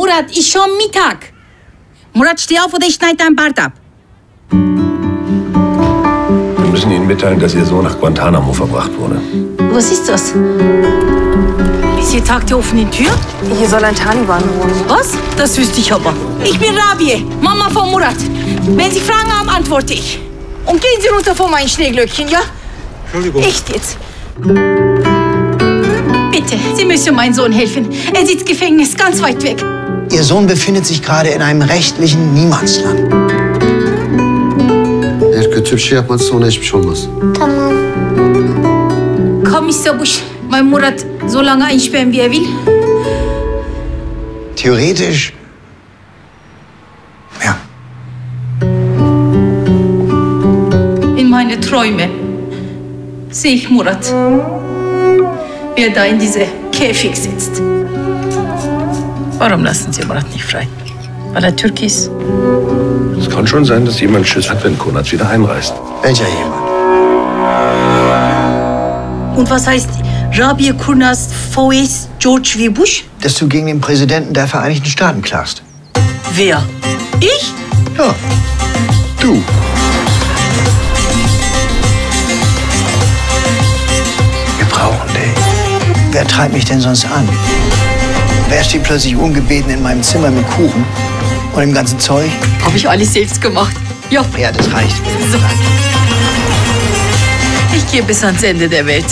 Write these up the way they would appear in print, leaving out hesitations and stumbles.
Murat, ist schon Mittag. Murat, steh auf oder ich schneide deinen Bart ab. Wir müssen Ihnen mitteilen, dass Ihr Sohn nach Guantanamo verbracht wurde. Was ist das? Ist hier Tag der offenen Tür? Hier soll ein Taliban wohnen. Was? Das wüsste ich aber. Ich bin Rabie, Mama von Murat. Wenn Sie Fragen haben, antworte ich. Und gehen Sie runter von meinen Schneeglöckchen, ja? Entschuldigung. Echt jetzt? Bitte, Sie müssen meinem Sohn helfen. Er sitzt im Gefängnis, ganz weit weg. Ihr Sohn befindet sich gerade in einem rechtlichen Niemandsland. Eğer kötü bir şey yapmadıysa ona hiçbir şey olmaz. Tamam. Kommissar Busch, mein Murat so lange einsperren, wie er will? Theoretisch. Ja. In meine Träume sehe ich Murat, wie er da in diese Käfig sitzt. Warum lassen Sie Murat nicht frei? Weil er Türk ist? Es kann schon sein, dass jemand Schiss hat, wenn Konrad wieder einreist. Welcher jemand? Und was heißt Rabie Kurnaz VS George W. Bush? Dass du gegen den Präsidenten der Vereinigten Staaten klagst. Wer? Ich? Ja, du. Wir brauchen dich. Wer treibt mich denn sonst an? Wer steht plötzlich ungebeten in meinem Zimmer mit Kuchen und dem ganzen Zeug? Habe ich alles selbst gemacht. Ja. Ja, das reicht. So. Ich gehe bis ans Ende der Welt.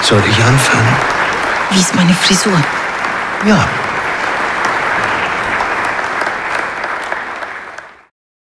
Soll ich anfangen? Wie ist meine Frisur? Ja.